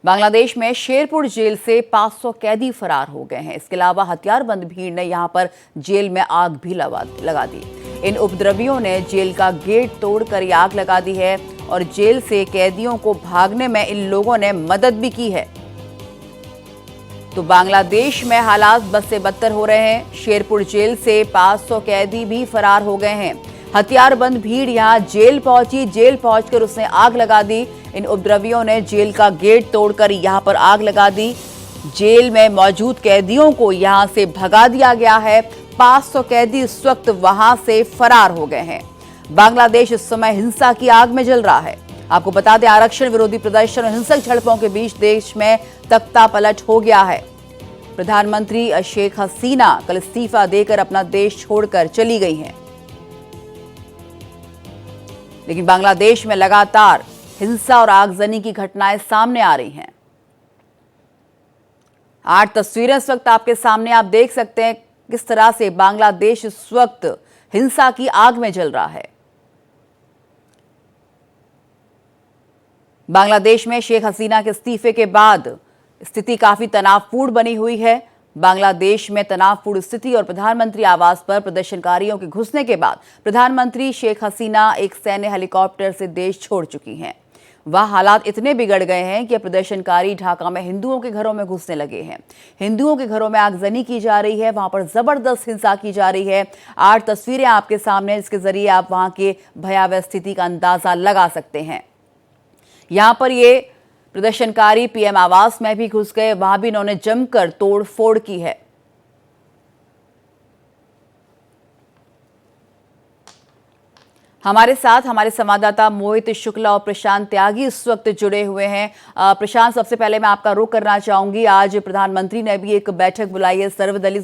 बांग्लादेश में शेरपुर जेल से 500 कैदी फरार हो गए हैं। इसके अलावा हथियारबंद भीड़ ने यहां पर जेल में आग भी लगा दी। इन उपद्रवियों ने जेल का गेट तोड़कर आग लगा दी है और जेल से कैदियों को भागने में इन लोगों ने मदद भी की है। तो बांग्लादेश में हालात बद से बदतर हो रहे हैं। शेरपुर जेल से 500 कैदी भी फरार हो गए हैं। हथियारबंद भीड़ यहां जेल पहुंची, जेल पहुंचकर उसने आग लगा दी। इन उपद्रवियों ने जेल का गेट तोड़कर यहां पर आग लगा दी। जेल में मौजूद कैदियों को यहां से भगा दिया गया है। 500 कैदी इस वक्त वहां से फरार हो गए हैं। बांग्लादेश इस समय हिंसा की आग में जल रहा है। आपको बता दें, आरक्षण विरोधी प्रदर्शन और हिंसक झड़पों के बीच देश में तख्ता पलट हो गया है। प्रधानमंत्री शेख हसीना कल इस्तीफा देकर अपना देश छोड़कर चली गई हैं। लेकिन बांग्लादेश में लगातार हिंसा और आगजनी की घटनाएं सामने आ रही हैं। 8 तस्वीरें इस वक्त आपके सामने, आप देख सकते हैं किस तरह से बांग्लादेश इस वक्त हिंसा की आग में जल रहा है। बांग्लादेश में शेख हसीना के इस्तीफे के बाद स्थिति काफी तनावपूर्ण बनी हुई है। बांग्लादेश में तनावपूर्ण स्थिति और प्रधानमंत्री आवास पर प्रदर्शनकारियों के घुसने के बाद प्रधानमंत्री शेख हसीना एक सैन्य हेलीकॉप्टर से देश छोड़ चुकी हैं। वह हालात इतने बिगड़ गए हैं कि प्रदर्शनकारी ढाका में हिंदुओं के घरों में घुसने लगे हैं। हिंदुओं के घरों में आगजनी की जा रही है, वहां पर जबरदस्त हिंसा की जा रही है। 8 तस्वीरें आपके सामने, जिसके जरिए आप वहां के भयावह स्थिति का अंदाजा लगा सकते हैं। यहां पर ये प्रदर्शनकारी पीएम आवास में भी घुस गए, वहां भी इन्होंने जमकर तोड़फोड़ की है। हमारे साथ हमारे संवाददाता मोहित शुक्ला और प्रशांत त्यागी इस वक्त जुड़े हुए हैं। प्रशांत, सबसे पहले मैं आपका रुख करना चाहूंगी। आज प्रधानमंत्री ने भी एक बैठक बुलाई है, सर्वदलीय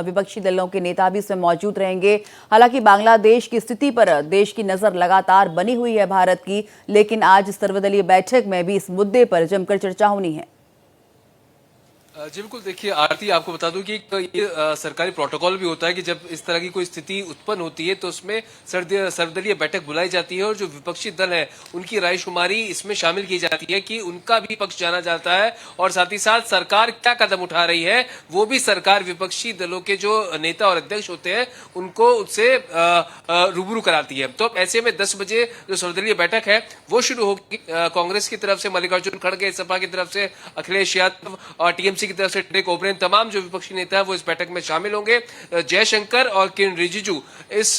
विपक्षी दलों के नेता भी इसमें मौजूद रहेंगे। हालांकि बांग्लादेश की स्थिति पर देश की नजर लगातार बनी हुई है भारत की, लेकिन आज सर्वदलीय बैठक में भी इस मुद्दे पर जमकर चर्चा होनी है। जी बिल्कुल, देखिए आरती, आपको बता दूं कि ये सरकारी प्रोटोकॉल भी होता है कि जब इस तरह की कोई स्थिति उत्पन्न होती है तो उसमें सर्वदलीय बैठक बुलाई जाती है और जो विपक्षी दल है उनकी रायशुमारी इसमें शामिल की जाती है कि उनका भी पक्ष जाना जाता है और साथ ही साथ सरकार क्या कदम उठा रही है वो भी सरकार विपक्षी दलों के जो नेता और अध्यक्ष होते हैं उनको उससे रूबरू कराती है। तो ऐसे में 10 बजे जो सर्वदलीय बैठक है वो शुरू होगी। कांग्रेस की तरफ से मल्लिकार्जुन खड़गे, सपा की तरफ से अखिलेश यादव और टीएमसी की तरफ से टेक ओब्रेन, तमाम जो विपक्षी नेता है वो इस बैठक में शामिल होंगे। जयशंकर और किरण रिजिजू इस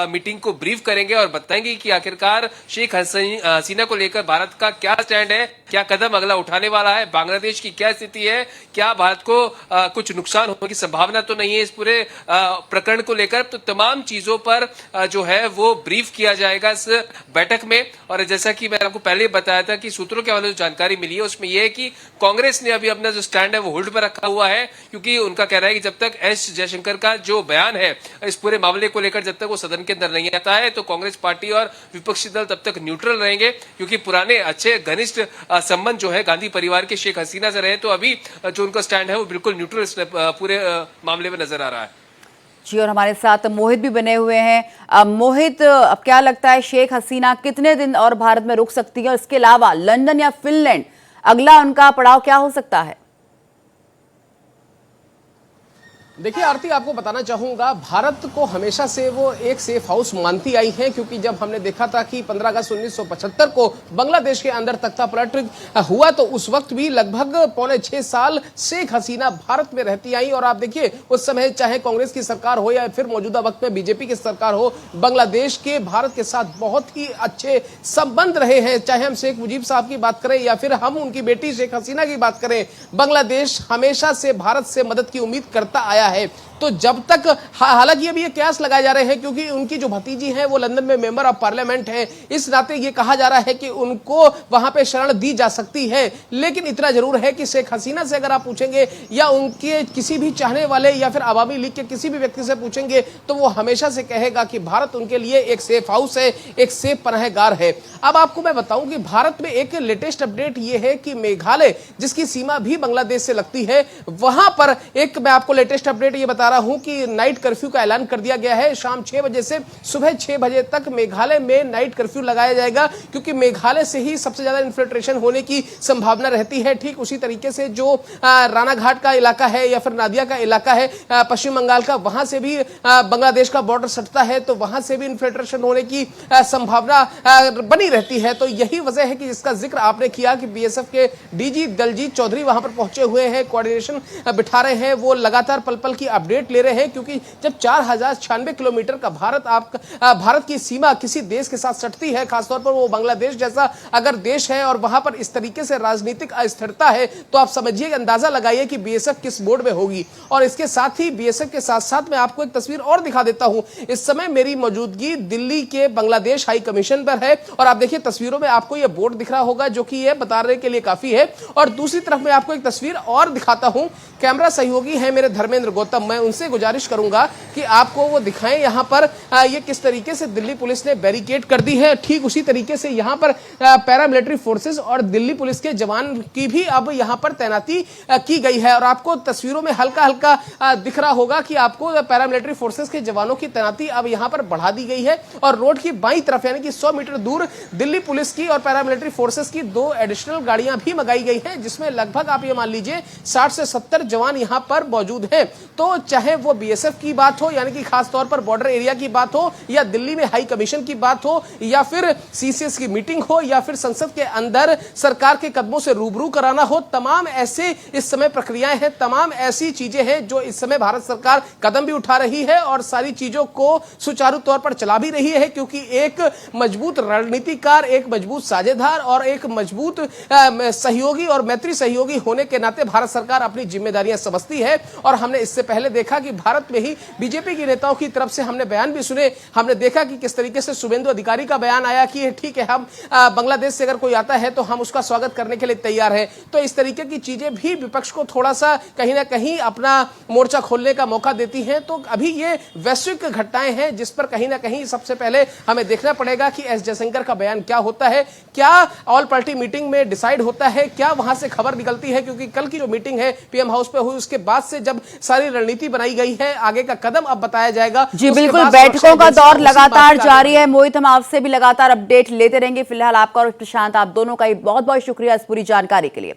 मीटिंग को ब्रीफ करेंगे और बताएंगे कि आखिरकार शेख हसीना को लेकर भारत का क्या स्टैंड है, क्या कदम अगला उठाने वाला है, बांग्लादेश की क्या स्थिति है, क्या भारत को कुछ नुकसान होने की संभावना तो नहीं है इस पूरे प्रकरण को लेकर। तो तमाम चीजों पर जो है वो ब्रीफ किया जाएगा इस बैठक में। और जैसा कि मैंने आपको पहले बताया था कि सूत्रों के हवाले जो जानकारी मिली है उसमें यह है कि कांग्रेस ने अभी अपना जो स्टैंड है वो होल्ड पर रखा हुआ है, क्योंकि उनका कहना है कि जब तक एस जयशंकर का जो बयान है इस पूरे मामले को लेकर जब तक वो सदन के अंदर नहीं आता है तो कांग्रेस पार्टी और विपक्षी दल तब तक न्यूट्रल रहेंगे, क्योंकि पुराने अच्छे घनिष्ठ संबंध जो है गांधी परिवार के शेख हसीना से रहे। तो अभी जो उनका स्टैंड है वो बिल्कुल न्यूट्रल पूरे मामले में नजर आ रहा है। जी, और हमारे साथ मोहित भी बने हुए हैं। मोहित, अब क्या लगता है शेख हसीना कितने दिन और भारत में रुक सकती है, और इसके अलावा लंदन या फिनलैंड अगला उनका पड़ाव क्या हो सकता है? देखिए आरती, आपको बताना चाहूंगा, भारत को हमेशा से वो एक सेफ हाउस मानती आई है, क्योंकि जब हमने देखा था कि 15 अगस्त 1975 को बांग्लादेश के अंदर तख्ता पलट हुआ तो उस वक्त भी लगभग 5.25 साल शेख हसीना भारत में रहती आई। और आप देखिए उस समय चाहे कांग्रेस की सरकार हो या फिर मौजूदा वक्त में बीजेपी की सरकार हो, बांग्लादेश के भारत के साथ बहुत ही अच्छे संबंध रहे हैं। चाहे हम शेख मुजीब साहब की बात करें या फिर हम उनकी बेटी शेख हसीना की बात करें, बांग्लादेश हमेशा से भारत से मदद की उम्मीद करता आया है। तो जब तक, हालांकि अभी ये कयास लगाए जा रहे हैं क्योंकि उनकी जो भतीजी हैं वो लंदन में मेंबर ऑफ पार्लियामेंट हैं, इस नाते ये कहा जा रहा है कि उनको वहां पे शरण दी जा सकती है। लेकिन इतना जरूर है कि शेख हसीना से अगर आप पूछेंगे या उनके किसी भी चाहने वाले या फिर आवामी लीग के किसी भी व्यक्ति से पूछेंगे तो वो हमेशा से कहेगा कि भारत उनके लिए एक सेफ हाउस है, एक सेफ पनाहगार है। अब आपको मैं बताऊं कि भारत में एक लेटेस्ट अपडेट ये है कि मेघालय, जिसकी सीमा भी बांग्लादेश से लगती है, वहां पर एक, मैं आपको लेटेस्ट अपडेट ये बता रहा हूं कि नाइट कर्फ्यू का ऐलान कर दिया गया है। शाम 6 बजे से सुबह 6 बजे तक मेघालय में नाइट कर्फ्यू लगाया जाएगा, क्योंकि मेघालय से ही सबसे ज्यादा इन्फिल्ट्रेशन होने की संभावना रहती है। ठीक उसी तरीके से जो रानाघाट का इलाका है या फिर नादिया का इलाका है पश्चिम बंगाल का, वहां से भी बांग्लादेश का बॉर्डर सटता है, तो वहां से भी इन्फिल्ट्रेशन होने की संभावना बनी रहती है। तो यही वजह है कि जिसका जिक्र आपने किया कि बीएसएफ के डीजी दलजीत चौधरी वहां पर पहुंचे हुए हैं, कोऑर्डिनेशन बिठा रहे हैं, वो लगातार पल पल की अपडेट ले रहे हैं, क्योंकि जब 4096 किलोमीटर का भारत की सीमा किसी देश के साथ सटती है, खासतौर पर वो बांग्लादेश जैसा अगर देश है और वहां पर इस तरीके से राजनीतिक अस्थिरता है, तो आप समझिए, अंदाजा लगाइए कि बीएसएफ किस मोड में होगी। और इसके साथ ही बीएसएफ के साथ साथ मैं आपको एक तस्वीर और दिखा देता हूं। इस समय मेरी मौजूदगी दिल्ली के बांग्लादेश हाई कमीशन पर है, और आप देखिए तस्वीरों में आपको यह बोर्ड दिख रहा होगा, जो कि यह बताने के लिए काफी है। और दूसरी तरफ मैं आपको एक तस्वीर और दिखाता हूं। कैमरा सहयोगी है मेरे धर्मेंद्र गौतम, मैं उनसे गुजारिश करूंगा कि आपको वो दिखाएं यहां पर ये किस तरीके से दिल्ली पुलिस ने बैरिकेड कर दी है। ठीक उसी तरीके से यहां पर पैरामिलिट्री फोर्सेस और दिल्ली पुलिस के जवान की भी अब यहां पर तैनाती की गई है। और आपको तस्वीरों में हल्का हल्का दिख रहा होगा कि आपको पैरामिलिट्री फोर्सेस के जवानों की तैनाती अब यहां पर बढ़ा दी गई है। और रोड की बाईं तरफ यानी कि 100 मीटर दूर दिल्ली पुलिस की और पैरामिलिट्री फोर्सेस की 2 एडिशनल गाड़ियां भी मंगाई गई हैं, जिसमें लगभग आप ये मान लीजिए 60 से 70 जवान यहां पर मौजूद हैं। तो चाहे वो बीएसएफ की बात हो, यानी कि खास तौर पर बॉर्डर एरिया की बात हो, या दिल्ली में हाई कमीशन की बात हो, या फिर सीसीएस की मीटिंग हो, या फिर संसद के अंदर सरकार के कदमों से रूबरू कराना हो, तमाम ऐसे इस समय प्रक्रियाएं हैं, तमाम ऐसी चीजें हैं जो इस समय भारत सरकार कदम भी उठा रही है और सारी चीजों को सुचारू तौर पर चला भी रही है, क्योंकि एक मजबूत रणनीतिकार, एक मजबूत साझेदार और एक मजबूत सहयोगी और मैत्री सहयोगी होने के नाते भारत सरकार अपनी जिम्मेदारियां समझती है। और हमने इससे पहले देखा कि भारत में ही बीजेपी के नेताओं की तरफ से हमने बयान भी सुने। हमने देखा कि किस तरीके से शुभेंदु अधिकारी का बयान आया कि ठीक है, हम बांग्लादेश से अगर कोई आता है तो हम उसका स्वागत करने के लिए तैयार हैं। तो इस तरीके की चीजें भी विपक्ष को थोड़ा सा कहीं ना कहीं अपना मोर्चा खोलने का मौका देती हैं। तो अभी ये वैश्विक घटनाएं हैं जिस पर कहीं ना कहीं सबसे पहले हमें देखना पड़ेगा कि एस जयशंकर का बयान क्या होता है, क्या ऑल पार्टी मीटिंग में डिसाइड होता है, क्या वहां से खबर निकलती है, क्योंकि कल की जो मीटिंग है पीएम हाउस पे हुई, उसके बाद से जब सारी रणनीति बनाई गई है, आगे का कदम अब बताया जाएगा। जी बिल्कुल, बैठकों का दौर लगातार जारी है। मोहित, हम आपसे भी लगातार अपडेट लेते रहेंगे। फिलहाल आपका और प्रशांत, आप दोनों का बहुत बहुत शुक्रिया इस पूरी जानकारी के लिए।